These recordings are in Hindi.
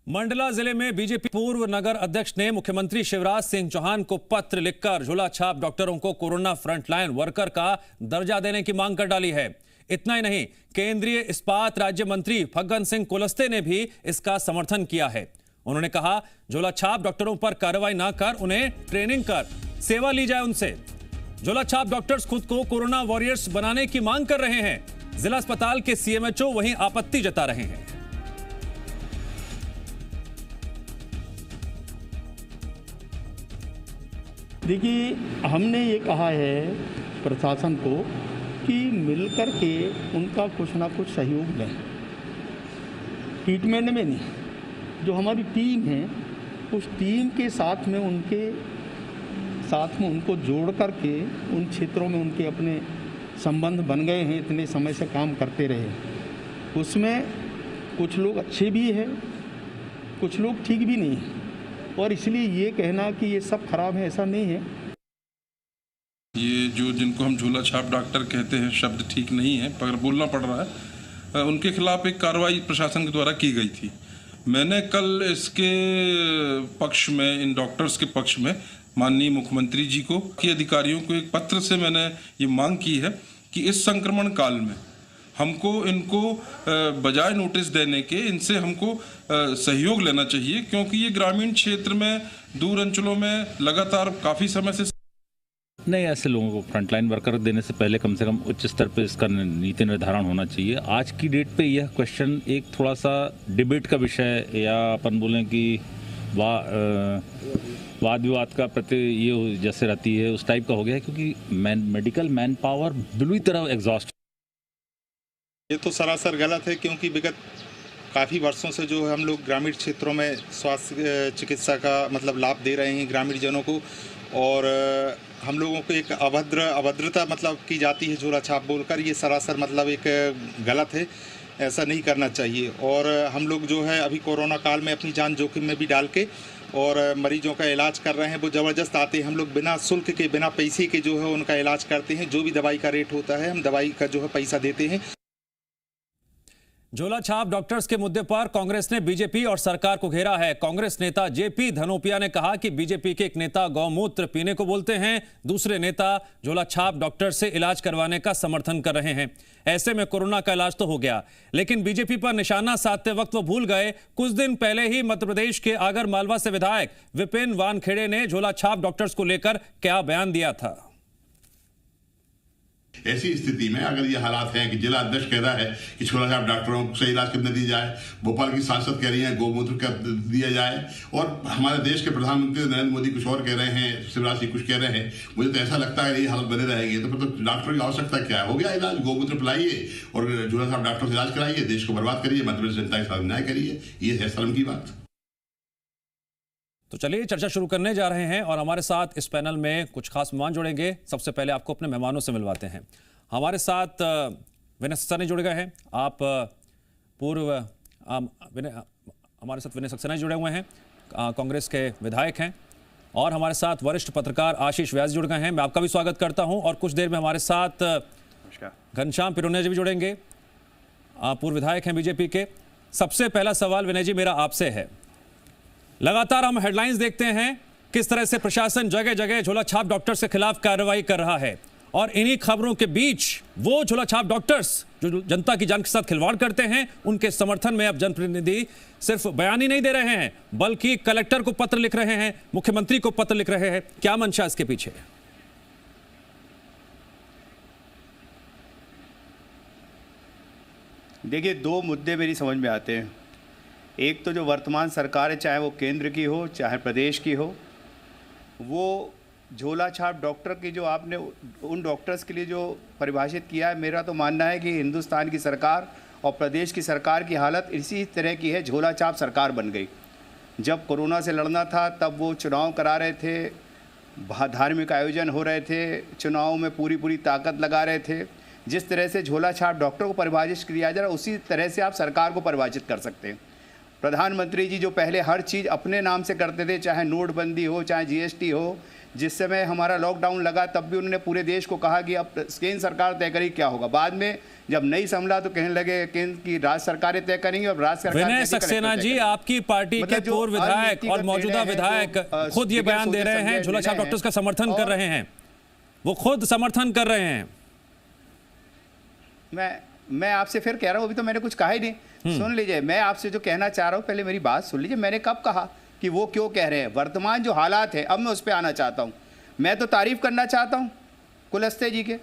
मंडला जिले में बीजेपी पूर्व नगर अध्यक्ष ने मुख्यमंत्री शिवराज सिंह चौहान को पत्र लिखकर झोला छाप डॉक्टरों को कोरोना फ्रंटलाइन वर्कर का दर्जा देने की मांग कर डाली है। इतना ही नहीं, केंद्रीय इस्पात राज्य मंत्री फग्गन सिंह कुलस्ते ने भी इसका समर्थन किया है। उन्होंने कहा, झोला छाप डॉक्टरों पर कार्रवाई न कर उन्हें ट्रेनिंग कर सेवा ली जाए उनसे। झोला छाप डॉक्टर्स खुद को कोरोना वॉरियर्स बनाने की मांग कर रहे हैं। जिला अस्पताल के सीएमएचओ वहीं आपत्ति जता रहे हैं। देखिए, हमने ये कहा है प्रशासन को कि मिलकर के उनका कुछ ना कुछ सहयोग लें। ट्रीटमेंट में नहीं, जो हमारी टीम है उस टीम के साथ में उनको जोड़ करके उन क्षेत्रों में उनके अपने संबंध बन गए हैं, इतने समय से काम करते रहे। उसमें कुछ लोग अच्छे भी हैं, कुछ लोग ठीक भी नहीं हैं, और इसलिए ये कहना कि ये सब खराब है, ऐसा नहीं है। ये जो जिनको हम झोला छाप डॉक्टर कहते हैं, शब्द ठीक नहीं है पर बोलना पड़ रहा है। उनके खिलाफ एक कार्रवाई प्रशासन के द्वारा की गई थी। मैंने कल इसके पक्ष में, इन डॉक्टर्स के पक्ष में माननीय मुख्यमंत्री जी को, कि अधिकारियों को एक पत्र से मैंने ये मांग की है कि इस संक्रमण काल में हमको इनको बजाय नोटिस देने के इनसे हमको सहयोग लेना चाहिए, क्योंकि ये ग्रामीण क्षेत्र में, दूर अंचलों में लगातार काफ़ी समय से नहीं, ऐसे लोगों को फ्रंटलाइन वर्कर देने से पहले कम से कम उच्च स्तर पर इसका नीति निर्धारण होना चाहिए। आज की डेट पे यह क्वेश्चन एक थोड़ा सा डिबेट का विषय, या अपन बोलें कि वाद विवाद का प्रति ये जैसे रहती है उस टाइप का हो गया है, क्योंकि मेडिकल मैन पावर बुरी तरह एग्जॉस्ट। ये तो सरासर गलत है, क्योंकि विगत काफ़ी वर्षों से जो है हम लोग ग्रामीण क्षेत्रों में स्वास्थ्य चिकित्सा का मतलब लाभ दे रहे हैं ग्रामीण जनों को, और हम लोगों को एक अभद्रता मतलब की जाती है झोला छाप बोलकर। ये सरासर मतलब एक गलत है, ऐसा नहीं करना चाहिए। और हम लोग जो है अभी कोरोना काल में अपनी जान जोखिम में भी डाल के और मरीजों का इलाज कर रहे हैं। वो ज़बरदस्त आते हैं, हम लोग बिना शुल्क के, बिना पैसे के जो है उनका इलाज करते हैं। जो भी दवाई का रेट होता है हम दवाई का जो है पैसा देते हैं। झोला छाप डॉक्टर्स के मुद्दे पर कांग्रेस ने बीजेपी और सरकार को घेरा है। कांग्रेस नेता जेपी धनोपिया ने कहा कि बीजेपी के एक नेता गौमूत्र पीने को बोलते हैं, दूसरे नेता झोला छाप डॉक्टर से इलाज करवाने का समर्थन कर रहे हैं। ऐसे में कोरोना का इलाज तो हो गया, लेकिन बीजेपी पर निशाना साधते वक्त वो भूल गए, कुछ दिन पहले ही मध्य प्रदेश के आगर मालवा से विधायक विपिन वानखेड़े ने झोला छाप डॉक्टर्स को लेकर क्या बयान दिया था। ऐसी स्थिति में अगर ये हालात हैं कि जिला अध्यक्ष कह रहा है कि झोला छाप डॉक्टरों से इलाज करने दी जाए, भोपाल की सांसद कह रही हैं गौमूत्र का दिया जाए, और हमारे देश के प्रधानमंत्री नरेंद्र मोदी कुछ और कह रहे हैं, शिवराज सिंह कुछ कह रहे हैं, मुझे तो ऐसा लगता है ये हालत बने रहेंगे तो फिर तो डॉक्टर की आवश्यकता क्या है। हो गया इलाज, गौमूत्र पिलाइए और झोला छाप डॉक्टर से इलाज कराइए, देश को बर्बाद करिए, मध्य प्रदेश जनता के साथ न्याय करिए। ये है शर्म की बात। तो चलिए चर्चा शुरू करने जा रहे हैं, और हमारे साथ इस पैनल में कुछ खास मेहमान जुड़ेंगे। सबसे पहले आपको अपने मेहमानों से मिलवाते हैं। हमारे साथ विनय सक्सेना जुड़ गए हैं। आप हमारे साथ विनय सक्सेना जुड़े हुए हैं, कांग्रेस के विधायक हैं, और हमारे साथ वरिष्ठ पत्रकार आशीष व्यास जुड़ गए हैं। मैं आपका भी स्वागत करता हूं। और कुछ देर में हमारे साथ घनश्याम पिरोनिया जी भी जुड़ेंगे, पूर्व विधायक हैं बीजेपी के। सबसे पहला सवाल विनय जी मेरा आपसे है, लगातार हम हेडलाइंस देखते हैं किस तरह से प्रशासन जगह जगह झोला छाप डॉक्टर्स के खिलाफ कार्रवाई कर रहा है, और इन्हीं खबरों के बीच वो झोला छाप डॉक्टर्स जो जनता की जान के साथ खिलवाड़ करते हैं, उनके समर्थन में अब जनप्रतिनिधि सिर्फ बयान ही नहीं दे रहे हैं, बल्कि कलेक्टर को पत्र लिख रहे हैं, मुख्यमंत्री को पत्र लिख रहे हैं। क्या मंशा इसके पीछे? देखिए, दो मुद्दे मेरी समझ में आते हैं। एक तो जो वर्तमान सरकार है, चाहे वो केंद्र की हो चाहे प्रदेश की हो, वो झोला छाप डॉक्टर की जो आपने उन डॉक्टर्स के लिए जो परिभाषित किया है, मेरा तो मानना है कि हिंदुस्तान की सरकार और प्रदेश की सरकार की हालत इसी तरह की है। झोला छाप सरकार बन गई। जब कोरोना से लड़ना था तब वो चुनाव करा रहे थे, धार्मिक आयोजन हो रहे थे, चुनाव में पूरी ताकत लगा रहे थे। जिस तरह से झोला छाप डॉक्टर को परिभाषित किया जा रहा है, उसी तरह से आप सरकार को परिभाषित कर सकते हैं। प्रधानमंत्री जी जो पहले हर चीज़ अपने नाम से करते थे, चाहे नोटबंदी हो, चाहे जीएसटी हो, जिस समय हमारा लॉकडाउन लगा तब भी उन्होंने पूरे देश को कहा कि अब केंद्र सरकार तय करेगी क्या होगा। बाद में जब नहीं संभला तो कहने लगे केंद्र की राज्य सरकारें तय करेंगी और राज्य सरकार। विनय सक्सेना जी, आपकी पार्टी के पूर्व विधायक और मौजूदा विधायक खुद ये बयान दे रहे हैं, झोला छाप डॉक्टर्स का समर्थन कर रहे हैं, वो खुद समर्थन कर रहे हैं। मैं आपसे फिर कह रहा हूं, अभी तो मैंने कुछ कहा ही नहीं। सुन लीजिए, मैं आपसे जो कहना चाह रहा हूं, पहले मेरी बात सुन लीजिए। मैंने कब कहा कि वो क्यों कह रहे हैं? वर्तमान जो हालात है, अब मैं उस पर आना चाहता हूं। मैं तो तारीफ करना चाहता हूं कुलस्ते जी के,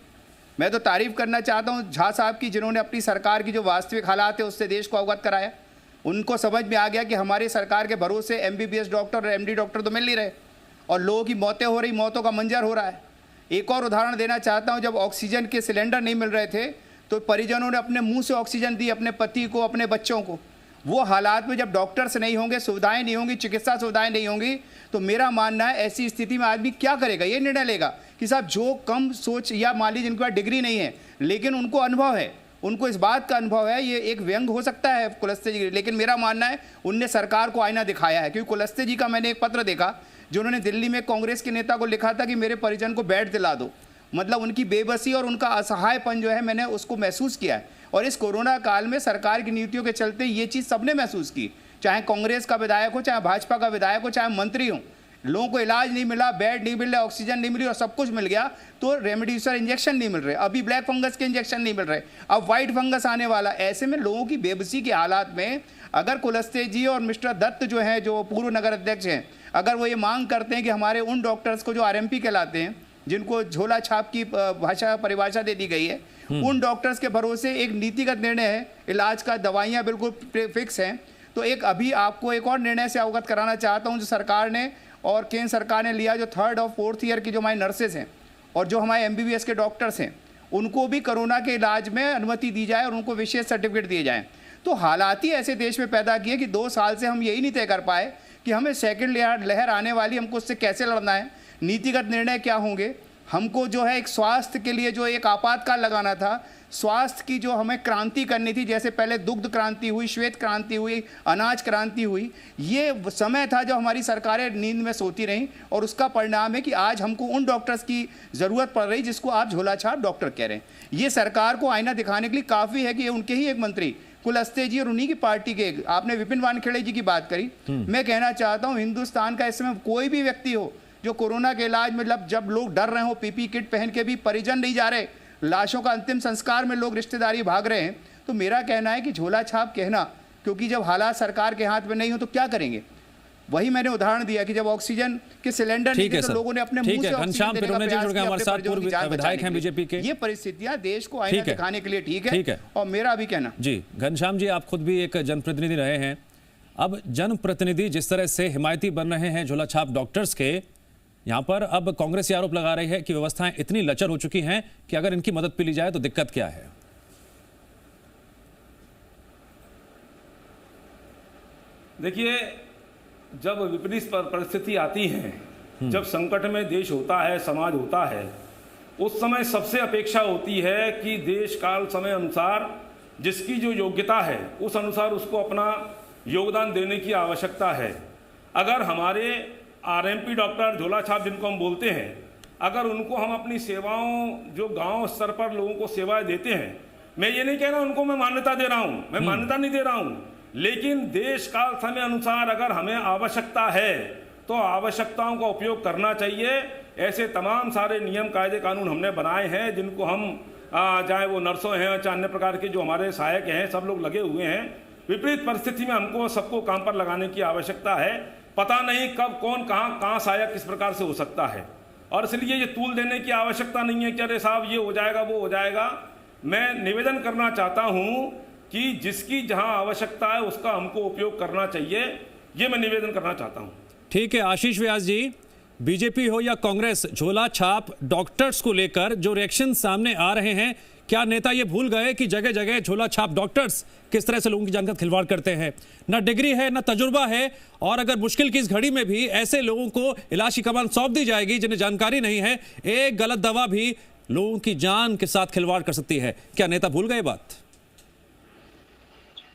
मैं तो तारीफ करना चाहता हूं झा साहब की, जिन्होंने अपनी सरकार की जो वास्तविक हालात है उससे देश को अवगत कराया। उनको समझ में आ गया कि हमारी सरकार के भरोसे MBBS डॉक्टर और MD डॉक्टर तो मिल नहीं रहे और लोगों की मौतें हो रही, मौतों का मंजर हो रहा है। एक और उदाहरण देना चाहता हूं, जब ऑक्सीजन के सिलेंडर नहीं मिल रहे थे तो परिजनों ने अपने मुंह से ऑक्सीजन दी, अपने पति को, अपने बच्चों को। वो हालात में जब डॉक्टर्स नहीं होंगे, सुविधाएं नहीं होंगी, चिकित्सा सुविधाएं नहीं होंगी, तो मेरा मानना है ऐसी स्थिति में आदमी क्या करेगा? ये निर्णय लेगा कि साहब जो कम सोच, या मान लीजिए जिनके पास डिग्री नहीं है लेकिन उनको अनुभव है, उनको इस बात का अनुभव है, ये एक व्यंग हो सकता है कुलस्ते जी, लेकिन मेरा मानना है उनने सरकार को आईना दिखाया है। क्योंकि कुलस्ते जी का मैंने एक पत्र देखा जो उन्होंने दिल्ली में कांग्रेस के नेता को लिखा था कि मेरे परिजन को बेड दिला दो। मतलब उनकी बेबसी और उनका असहायपन जो है, मैंने उसको महसूस किया है। और इस कोरोना काल में सरकार की नीतियों के चलते ये चीज़ सबने महसूस की, चाहे कांग्रेस का विधायक हो, चाहे भाजपा का विधायक हो, चाहे मंत्री हो। लोगों को इलाज नहीं मिला, बेड नहीं मिल रहा, ऑक्सीजन नहीं मिली और सब कुछ मिल गया तो रेमडेसिविर इंजेक्शन नहीं मिल रहे, अभी ब्लैक फंगस के इंजेक्शन नहीं मिल रहे, अब वाइट फंगस आने वाला। ऐसे में लोगों की बेबसी के हालात में अगर कुलस्ते जी और मिस्टर दत्त जो है, जो पूर्व नगर अध्यक्ष हैं, अगर वो ये मांग करते हैं कि हमारे उन डॉक्टर्स को जो RMP कहलाते हैं, जिनको झोला छाप की भाषा परिभाषा दे दी गई है, उन डॉक्टर्स के भरोसे एक नीतिगत निर्णय है, इलाज का दवाइयाँ बिल्कुल फिक्स हैं। तो एक अभी आपको एक और निर्णय से अवगत कराना चाहता हूँ जो सरकार ने और केंद्र सरकार ने लिया, जो 3rd और 4th ईयर की जो हमारी नर्सेज हैं और जो हमारे MBBS के डॉक्टर्स हैं, उनको भी कोरोना के इलाज में अनुमति दी जाए और उनको विशेष सर्टिफिकेट दिए जाएँ। तो हालात ही ऐसे देश में पैदा किए कि 2 साल से हम यही नहीं तय कर पाए कि हमें सेकंड लहर आने वाली, हमको उससे कैसे लड़ना है, नीतिगत निर्णय क्या होंगे। हमको जो है एक स्वास्थ्य के लिए जो एक आपातकाल लगाना था, स्वास्थ्य की जो हमें क्रांति करनी थी, जैसे पहले दुग्ध क्रांति हुई, श्वेत क्रांति हुई, अनाज क्रांति हुई, ये समय था जब हमारी सरकारें नींद में सोती रहीं और उसका परिणाम है कि आज हमको उन डॉक्टर्स की ज़रूरत पड़ रही जिसको आप झोला छाप डॉक्टर कह रहे हैं। ये सरकार को आईना दिखाने के लिए काफ़ी है कि ये उनके ही एक मंत्री कुलस्ते जी और उन्हीं की पार्टी के, आपने विपिन वानखेड़े जी की बात करी, मैं कहना चाहता हूँ हिंदुस्तान का इस समय कोई भी व्यक्ति हो जो कोरोना के इलाज में, जब लोग डर रहे हो, PPE किट पहन के भी परिजन नहीं जा रहे, लाशों का अंतिम संस्कार में लोग रिश्तेदारी भाग रहे हैं, तो मेरा कहना है कि झोला छाप कहना, क्योंकि जब हालात सरकार के हाथ में नहीं हो तो क्या करेंगे। वही मैंने उदाहरण दिया कि जब ऑक्सीजन के सिलेंडर नहीं थे तो लोगों ने अपने मुंह से ऑक्सीजन देने का प्रयास किया, हमारे साथ पूर्व विधायक हैं बीजेपी के। ये परिस्थितियां देश को आईना दिखाने के लिए ठीक है। और मेरा भी कहना जी, घनश्याम जी, आप खुद भी एक जनप्रतिनिधि रहे हैं। अब जनप्रतिनिधि जिस तरह से हिमायती बन रहे हैं झोला छाप डॉक्टर्स के, यहाँ पर अब कांग्रेस ये आरोप लगा रही है कि व्यवस्थाएं इतनी लचर हो चुकी हैं कि अगर इनकी मदद पे ली जाए तो दिक्कत क्या है। देखिए, जब विपरीत परिस्थिति आती है, जब संकट में देश होता है, समाज होता है, उस समय सबसे अपेक्षा होती है कि देश काल समय अनुसार जिसकी जो योग्यता है उस अनुसार उसको अपना योगदान देने की आवश्यकता है। अगर हमारे RMP डॉक्टर, झोला छाप जिनको हम बोलते हैं, अगर उनको हम अपनी सेवाओं, जो गांव स्तर पर लोगों को सेवाएं देते हैं, मैं ये नहीं कह रहा उनको मैं मान्यता दे रहा हूँ, मैं मान्यता नहीं दे रहा हूँ, लेकिन देश काल समय अनुसार अगर हमें आवश्यकता है तो आवश्यकताओं का उपयोग करना चाहिए। ऐसे तमाम सारे नियम, कायदे, कानून हमने बनाए हैं जिनको हम चाहे वो नर्सों हैं, चाहे अन्य प्रकार के जो हमारे सहायक हैं, सब लोग लगे हुए हैं। विपरीत परिस्थिति में हमको सबको काम पर लगाने की आवश्यकता है। पता नहीं कब कौन कहाँ सहायक किस प्रकार से हो सकता है, और इसलिए ये तूल देने की आवश्यकता नहीं है कि अरे साहब ये हो जाएगा, वो हो जाएगा। मैं निवेदन करना चाहता हूँ कि जिसकी जहां आवश्यकता है उसका हमको उपयोग करना चाहिए, ये मैं निवेदन करना चाहता हूं। ठीक है आशीष व्यास जी, बीजेपी हो या कांग्रेस, झोला छाप डॉक्टर्स को लेकर जो रिएक्शन सामने आ रहे हैं, क्या नेता ये भूल गए कि जगह जगह झोला छाप डॉक्टर्स किस तरह से लोगों की जान का खिलवाड़ करते हैं? ना डिग्री है, ना तजुर्बा है, और अगर मुश्किल की इस घड़ी में भी ऐसे लोगों को इलाज की कमान सौंप दी जाएगी जिन्हें जानकारी नहीं है, एक गलत दवा भी लोगों की जान के साथ खिलवाड़ कर सकती है। क्या नेता भूल गए बात?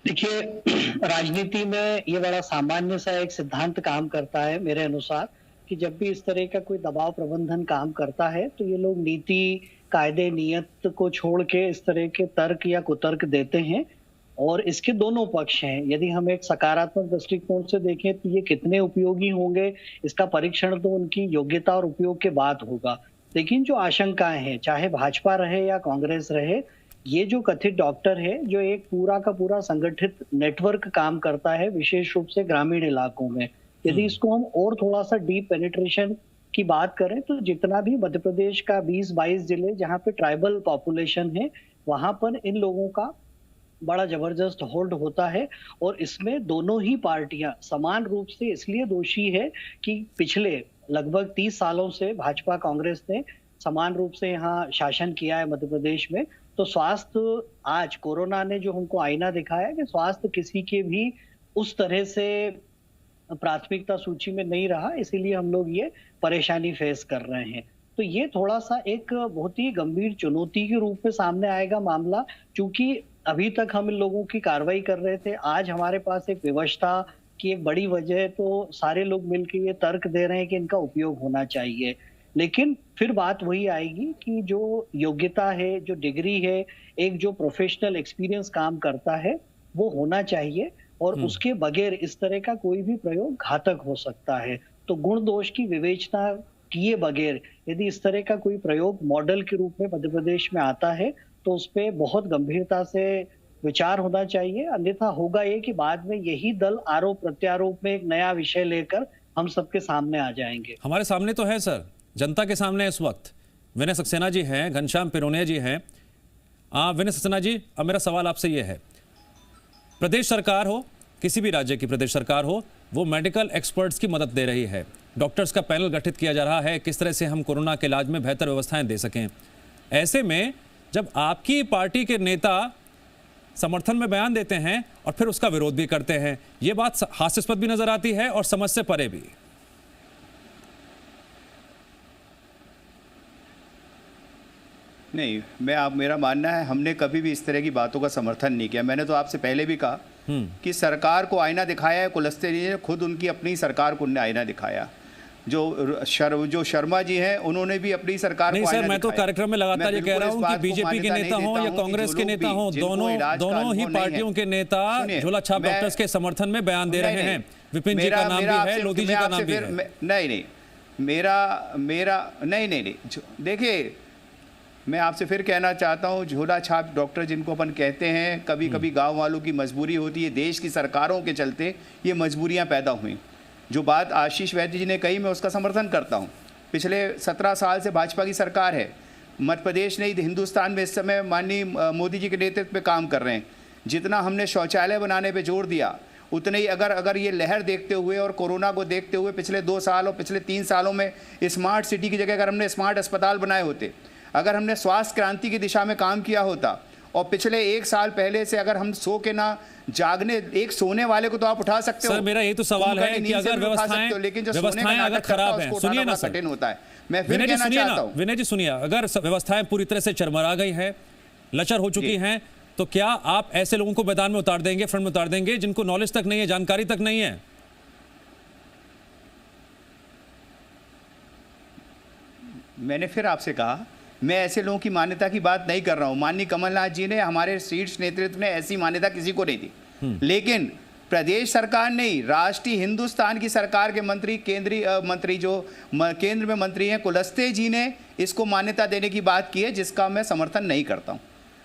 देखिए, राजनीति में ये बड़ा सामान्य सा एक सिद्धांत काम करता है मेरे अनुसार, कि जब भी इस तरह का कोई दबाव प्रबंधन काम करता है तो ये लोग नीति, कायदे, नियत को छोड़ के इस तरह के तर्क या कुतर्क देते हैं। और इसके दोनों पक्ष हैं। यदि हम एक सकारात्मक दृष्टिकोण से देखें तो ये कितने उपयोगी होंगे, इसका परीक्षण तो उनकी योग्यता और उपयोग के बाद होगा। लेकिन जो आशंकाएं हैं, चाहे भाजपा रहे या कांग्रेस रहे, ये जो कथित डॉक्टर है, जो एक पूरा का पूरा संगठित नेटवर्क काम करता है, विशेष रूप से ग्रामीण इलाकों में, यदि इसको हम और थोड़ा सा डीप पेनिट्रेशन की बात करें तो जितना भी मध्य प्रदेश का 20-22 जिले जहां पे ट्राइबल पॉपुलेशन है, वहां पर इन लोगों का बड़ा जबरदस्त होल्ड होता है। और इसमें दोनों ही पार्टियां समान रूप से इसलिए दोषी है कि पिछले लगभग 30 सालों से भाजपा कांग्रेस ने समान रूप से यहाँ शासन किया है मध्य प्रदेश में। तो स्वास्थ्य, आज कोरोना ने जो हमको आईना दिखाया कि स्वास्थ्य किसी के भी उस तरह से प्राथमिकता सूची में नहीं रहा, इसीलिए हम लोग ये परेशानी फेस कर रहे हैं। तो ये थोड़ा सा एक बहुत ही गंभीर चुनौती के रूप में सामने आएगा मामला, क्योंकि अभी तक हम इन लोगों की कार्रवाई कर रहे थे। आज हमारे पास एक व्यवस्था की एक बड़ी वजह है, तो सारे लोग मिलकर ये तर्क दे रहे हैं कि इनका उपयोग होना चाहिए। लेकिन फिर बात वही आएगी कि जो योग्यता है, जो डिग्री है, एक जो प्रोफेशनल एक्सपीरियंस काम करता है, वो होना चाहिए। और उसके बगैर इस तरह का कोई भी प्रयोग घातक हो सकता है। तो गुण दोष की विवेचना किए बगैर यदि इस तरह का कोई प्रयोग मॉडल के रूप में मध्य प्रदेश में आता है तो उस पर बहुत गंभीरता से विचार होना चाहिए। अन्यथा होगा ये कि बाद में यही दल आरोप प्रत्यारोप में एक नया विषय लेकर हम सबके सामने आ जाएंगे। हमारे सामने तो है सर, जनता के सामने इस वक्त विनय सक्सेना जी हैं, घनश्याम पिरोनिया जी हैं। विनय सक्सेना जी, अब मेरा सवाल आपसे ये है, प्रदेश सरकार हो, किसी भी राज्य की प्रदेश सरकार हो, वो मेडिकल एक्सपर्ट्स की मदद दे रही है, डॉक्टर्स का पैनल गठित किया जा रहा है किस तरह से हम कोरोना के इलाज में बेहतर व्यवस्थाएं दे सकें। ऐसे में जब आपकी पार्टी के नेता समर्थन में बयान देते हैं और फिर उसका विरोध भी करते हैं, ये बात हास्यास्पद भी नजर आती है और समझ से परे भी। नहीं, मेरा मानना है, हमने कभी भी इस तरह की बातों का समर्थन नहीं किया। मैंने तो आपसे पहले भी कहा कि सरकार को आईना दिखाया है कुलस्ते जी ने, खुद उनकी अपनी सरकार को आईना दिखाया। जो शर्मा जी हैं, उन्होंने भी अपनी सरकार को आईना मैं तो कार्यक्रम में लगातार ये कह रहा हूं कि बीजेपी के नेता हों या कांग्रेस के नेता हों, दोनों ही पार्टियों के नेता झोला छाप डॉक्टर्स के समर्थन में बयान दे रहे हैं। विपिन जी का नाम भी है, लोधी जी का नाम भी है। नहीं, नहीं, देखिए, मैं आपसे फिर कहना चाहता हूं, झोला छाप डॉक्टर जिनको अपन कहते हैं, कभी कभी गांव वालों की मजबूरी होती है, देश की सरकारों के चलते ये मजबूरियां पैदा हुई। जो बात आशीष वैद्य जी ने कही, मैं उसका समर्थन करता हूं। पिछले 17 साल से भाजपा की सरकार है, मध्य प्रदेश नहीं हिंदुस्तान में इस समय माननीय मोदी जी के नेतृत्व में काम कर रहे हैं। जितना हमने शौचालय बनाने पर जोर दिया, उतने ही अगर ये लहर देखते हुए और कोरोना को देखते हुए पिछले 2 साल और पिछले 3 सालों में स्मार्ट सिटी की जगह अगर हमने स्मार्ट अस्पताल बनाए होते, अगर हमने स्वास्थ्य क्रांति की दिशा में काम किया होता, और पिछले 1 साल पहले से अगर हम सो के ना जागने, एक सोने वाले को तो आप उठा सकते हो। सर, मेरा ये तो सवाल है कि अगर व्यवस्थाएं अगर खराब हैं, सुनिए ना सर, कठिन होता है। मैं फिर कहना चाहता हूं, विनय जी सुनिए, अगर व्यवस्थाएं पूरी तरह से चरमरा गई है, लचर हो चुकी हैं, तो क्या आप ऐसे लोगों को मैदान में उतार देंगे, फ्रंट में उतार देंगे जिनको नॉलेज तक नहीं है, जानकारी तक नहीं है? मैंने फिर आपसे कहा, मैं ऐसे लोगों की मान्यता की बात नहीं कर रहा हूं। माननीय कमलनाथ जी ने, हमारे शीर्ष नेतृत्व ने ऐसी मान्यता किसी को नहीं दी। लेकिन प्रदेश सरकार नहीं, राष्ट्रीय हिंदुस्तान की सरकार के मंत्री, केंद्रीय मंत्री जो केंद्र में मंत्री हैं, कुलस्ते जी ने इसको मान्यता देने की बात की है, जिसका मैं समर्थन नहीं करता हूँ।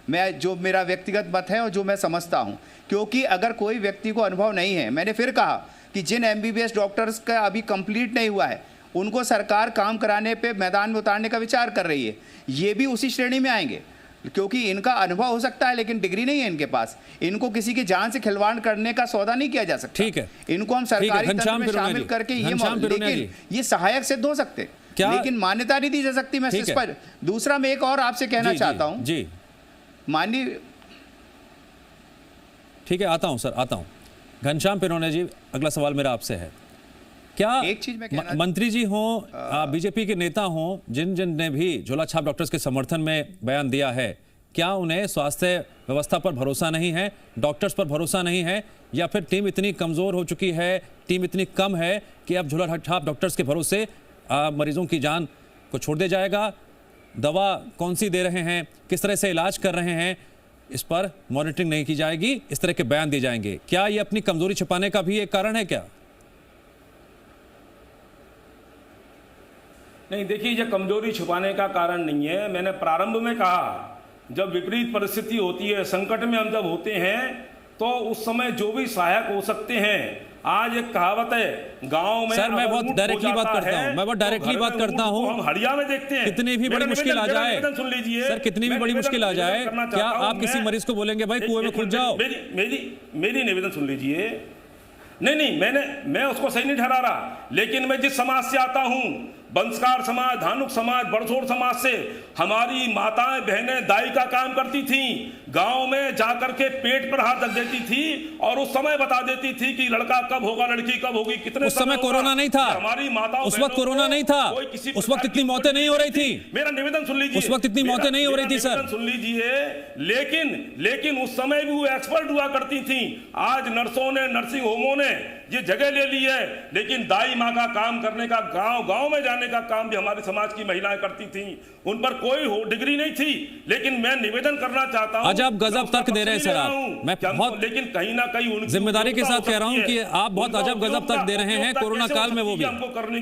मैं, जो मेरा व्यक्तिगत मत है और जो मैं समझता हूँ, क्योंकि अगर कोई व्यक्ति को अनुभव नहीं है, मैंने फिर कहा कि जिन MBBS डॉक्टर्स का अभी कंप्लीट नहीं हुआ है, उनको सरकार काम कराने पे मैदान में उतारने का विचार कर रही है। ये भी उसी श्रेणी में आएंगे, क्योंकि इनका अनुभव हो सकता है लेकिन डिग्री नहीं है इनके पास। इनको किसी की जान से खिलवाड़ करने का सौदा नहीं किया जा सकता। ठीक है, इनको हम सरकारी तंत्र में शामिल करके लेकिन ये सहायक सिद्ध हो सकते, लेकिन मान्यता नहीं दी जा सकती। मैं इस पर दूसरा मैं एक और आपसे कहना चाहता हूँ जी, माननीय, ठीक है, आता हूँ सर, आता हूँ। घनश्याम पिरोनिया जी, अगला सवाल मेरा आपसे है, क्या एक चीज में मंत्री जी हों, बीजेपी के नेता हों, जिन ने भी झोला छाप डॉक्टर्स के समर्थन में बयान दिया है, क्या उन्हें स्वास्थ्य व्यवस्था पर भरोसा नहीं है, डॉक्टर्स पर भरोसा नहीं है, या फिर टीम इतनी कमज़ोर हो चुकी है, टीम इतनी कम है कि अब झोला छाप डॉक्टर्स के भरोसे मरीजों की जान को छोड़ दिया जाएगा? दवा कौन सी दे रहे हैं, किस तरह से इलाज कर रहे हैं, इस पर मॉनिटरिंग नहीं की जाएगी, इस तरह के बयान दिए जाएंगे। क्या ये अपनी कमजोरी छिपाने का भी एक कारण है क्या? नहीं, देखिए, ये कमजोरी छुपाने का कारण नहीं है। मैंने प्रारंभ में कहा, जब विपरीत परिस्थिति होती है, संकट में हम जब होते हैं, तो उस समय जो भी सहायक हो सकते हैं। आज एक कहावत है, गांव में सर, मैं बहुत डायरेक्टली बात करता हूं, मैं बहुत डायरेक्टली बात करता हूं। हम हड़िया में देखते हैं, कितनी भी बड़ी मुश्किल आ जाए, सुन लीजिए सर, कितनी भी बड़ी मुश्किल आ जाए, क्या आप किसी मरीज को बोलेंगे भाई कुएं में कूद जाओ? मेरी निवेदन सुन लीजिए। नहीं, मैं उसको सही नहीं ठहरा रहा, लेकिन मैं जिस समाज से आता हूं, वंशकार समाज, धानुक समाज, बड़सोर समाज से, हमारी माताएं बहनें दाई का काम करती थीं, गांव में जाकर के पेट पर हाथ रख देती थी और उस समय बता देती थी कि लड़का कब होगा, लड़की कब होगी, कितने उस समय कोरोना नहीं था, हमारी माताओं, उस वक्त कोरोना नहीं था, उस वक्त इतनी मौतें नहीं हो रही थी। मेरा निवेदन सुन लीजिए, उस वक्त इतनी मौतें नहीं हो रही थी सर, सुन लीजिए। लेकिन उस समय भी वो एक्सपर्ट हुआ करती थी। आज नर्सों ने, नर्सिंग होमों ने ये जगह ले ली है, लेकिन दाई माँ का काम करने का, गांव में जाने का काम भी हमारे समाज की महिलाएं करती थीं। उन पर कोई डिग्री नहीं थी, लेकिन मैं निवेदन करना चाहता हूं। अजब गजब तर्क दे रहे हैं सर आप, मैं बहुत, लेकिन कहीं ना कहीं जिम्मेदारी के साथ कह रहा हूं कि आप बहुत अजब गजब तर्क दे रहे हैं कोरोना काल में। वो भी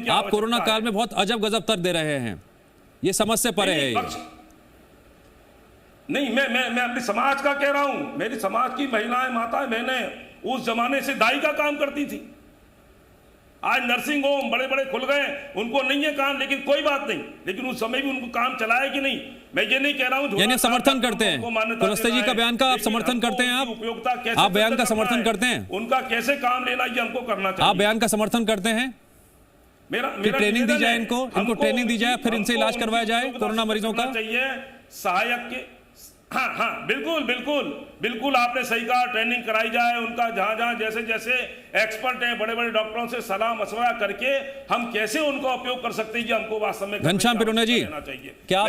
आप कोरोना काल में बहुत अजब गजब तर्क दे रहे हैं, ये समझ से परे है। नहीं, मैं अपने समाज का कह रहा हूं। मेरी समाज की महिलाएं, माताएं, बहनें उस जमाने से दाई का काम करती थी। आज नर्सिंग होम बड़े बड़े खुल गए, उनको नहीं है काम, लेकिन कोई बात नहीं, लेकिन उस समय भी उनको काम चलाया कि नहीं, मैं ये नहीं कह रहा हूं। यानी समर्थन करते हैं कुलस्ते जी का बयान का, आप समर्थन करते हैं? आप बयान का समर्थन करते हैं? उनका कैसे काम लेना ये हमको करना चाहिए। आप बयान का समर्थन करते हैं? मेरा ट्रेनिंग दी जाए, इनको ट्रेनिंग दी जाए, फिर इनसे इलाज करवाया जाए कोरोना मरीजों का। चाहिए सहायक के, हाँ, बिल्कुल आपने सही कहा, ट्रेनिंग कराई जाए उनका, जहां जैसे एक्सपर्ट हैं, बड़े बड़े डॉक्टरों से सलाह मशवरा करके हम कैसे उनका उपयोग कर सकते हैं, ये हमको वास्तव में घनश्याम पिरोनिया जी, क्या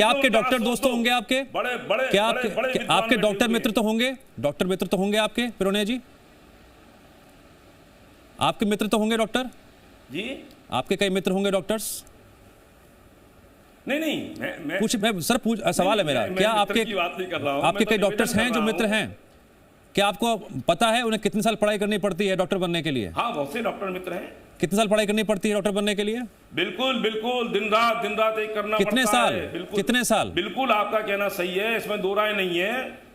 आपके डॉक्टर दोस्त होंगे? आपके क्या आपके डॉक्टर मित्र तो होंगे? डॉक्टर मित्र तो होंगे आपके, पिरोनिया जी? आपके मित्र तो होंगे डॉक्टर जी? आपके कई मित्र होंगे डॉक्टर्स? नहीं, सवाल है मेरा, क्या आपके कई डॉक्टर्स हैं जो मित्र हैं? क्या आपको पता है उन्हें कितने साल पढ़ाई करनी पड़ती है डॉक्टर बनने के लिए? हाँ, बहुत से डॉक्टर मित्र हैं। कितने साल पढ़ाई करनी पड़ती है डॉक्टर बनने के लिए? बिल्कुल, दिन रात एक करना पड़ता है। कितने साल? बिल्कुल आपका कहना सही है, इसमें दो राय नहीं है।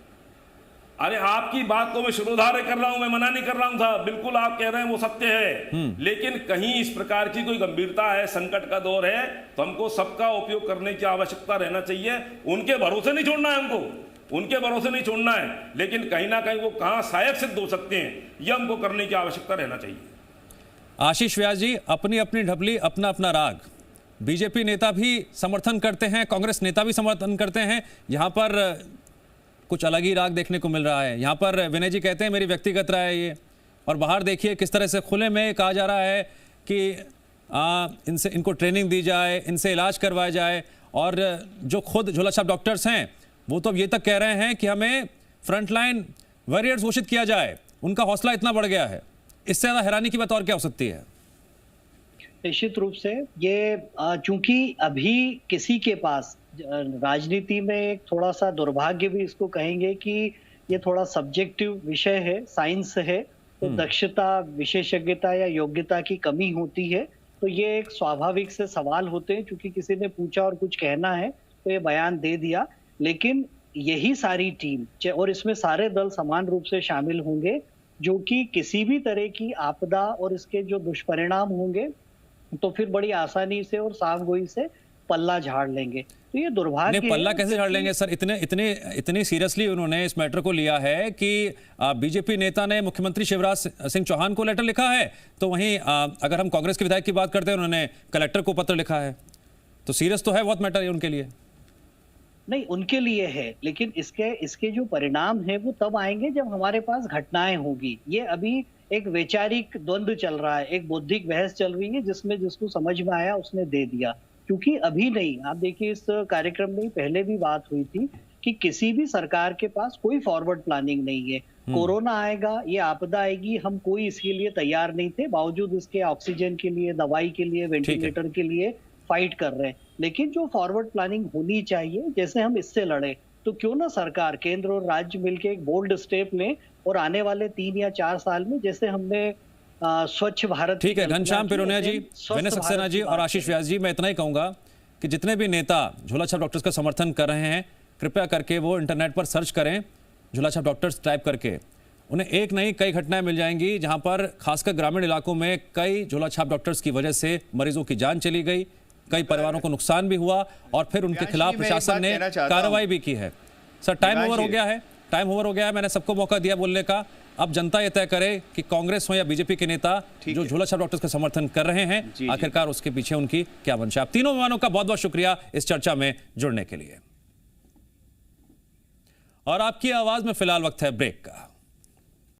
अरे आपकी बात को मैं शिरोधार्य कर रहा हूं, मैं मना नहीं कर रहा हूं था, बिल्कुल आप कह रहे हैं वो सत्य है, लेकिन कहीं इस प्रकार की कोई गंभीरता है, संकट का दौर है, तो हमको सबका उपयोग करने की आवश्यकता रहना चाहिए। उनके भरोसे नहीं छोड़ना है हमको, उनके भरोसे नहीं छोड़ना है, लेकिन कहीं ना कहीं वो कहां सहायक सिद्ध हो सकते हैं, यह हमको करने की आवश्यकता रहना चाहिए। आशीष व्यास जी, अपनी अपनी ढपली, अपना अपना राग। बीजेपी नेता भी समर्थन करते हैं, कांग्रेस नेता भी समर्थन करते हैं, यहाँ पर कुछ अलग ही राग देखने को मिल रहा है। यहाँ पर विनय जी कहते हैं मेरी व्यक्तिगत राय है ये, और बाहर देखिए किस तरह से खुले में कहा जा रहा है कि इनको ट्रेनिंग दी जाए, इनसे इलाज करवाया जाए, और जो खुद झोला छाप डॉक्टर्स हैं वो तो अब ये तक कह रहे हैं कि हमें फ्रंटलाइन वॉरियर्स घोषित किया जाए। उनका हौसला इतना बढ़ गया है, इससे ज़्यादा हैरानी की बात और क्या हो सकती है? निश्चित रूप से ये चूंकि अभी किसी के पास राजनीति में एक थोड़ा सा दुर्भाग्य भी इसको कहेंगे कि ये थोड़ा सब्जेक्टिव विषय है, साइंस है, तो दक्षता, विशेषज्ञता या योग्यता की कमी होती है, तो ये एक स्वाभाविक से सवाल होते हैं। क्योंकि किसी ने पूछा और कुछ कहना है तो ये बयान दे दिया, लेकिन यही सारी टीम और इसमें सारे दल समान रूप से शामिल होंगे, जो कि किसी भी तरह की आपदा और इसके जो दुष्परिणाम होंगे तो फिर बड़ी आसानी से और साफगोई से पल्ला झाड़ लेंगे। तो ये दुर्भाग्य है। पल्ला कैसे झाड़ लेंगे सर? इतने सीरियसली उन्होंने इस मैटर को लिया है कि बीजेपी नेता ने मुख्यमंत्री शिवराज सिंह चौहान को लेटर लिखा है, तो वहीं अगर हम कांग्रेस के विधायक की बात करते हैं, उन्होंने कलेक्टर को पत्र लिखा है, तो सीरियस तो है बहुत मैटर है उनके लिए। नहीं, उनके लिए है, लेकिन इसके जो परिणाम है वो तब आएंगे जब हमारे पास घटनाएं होगी। ये अभी एक वैचारिक द्वंद्व चल रहा है, एक बौद्धिक बहस चल रही है, जिसमें जिसको समझ में आया उसने दे दिया। क्योंकि अभी नहीं, आप देखिए इस कार्यक्रम में पहले भी बात हुई थी कि किसी भी सरकार के पास कोई फॉरवर्ड प्लानिंग नहीं है। कोरोना आएगा, ये आपदा आएगी, हम कोई इसके लिए तैयार नहीं थे, बावजूद इसके ऑक्सीजन के लिए, दवाई के लिए, वेंटिलेटर के लिए फाइट कर रहे हैं। लेकिन जो फॉरवर्ड प्लानिंग होनी चाहिए, जैसे हम इससे लड़े, तो क्यों ना सरकार, केंद्र और राज्य मिलकर एक बोल्ड स्टेप लें और आने वाले 3 या 4 साल में जैसे हमने स्वच्छ भारत। ठीक है, घनश्याम पिरोनिया जी, विनय सक्सेना जी और आशीष व्यास जी, मैं इतना ही कहूंगा कि जितने भी नेता झोलाछाप डॉक्टर्स का समर्थन कर रहे हैं, कृपया करके वो इंटरनेट पर सर्च करें, झोलाछाप डॉक्टर्स टाइप करके। उन्हें एक नहीं कई घटनाएं मिल जाएंगी जहां पर खासकर ग्रामीण इलाकों में कई झोलाछाप डॉक्टर्स की वजह से मरीजों की जान चली गई, कई परिवारों को नुकसान भी हुआ और फिर उनके खिलाफ प्रशासन ने कार्रवाई भी की है। सर, टाइम ओवर हो गया है, टाइम ओवर हो गया है। मैंने सबको मौका दिया बोलने का। अब जनता यह तय करे कि कांग्रेस हो या बीजेपी के नेता जो झोलाछाप डॉक्टर्स का समर्थन कर रहे हैं, आखिरकार उसके पीछे उनकी क्या मंशा। आप तीनों मेहमानों का बहुत बहुत शुक्रिया इस चर्चा में जुड़ने के लिए। और आपकी आवाज में फिलहाल वक्त है ब्रेक का।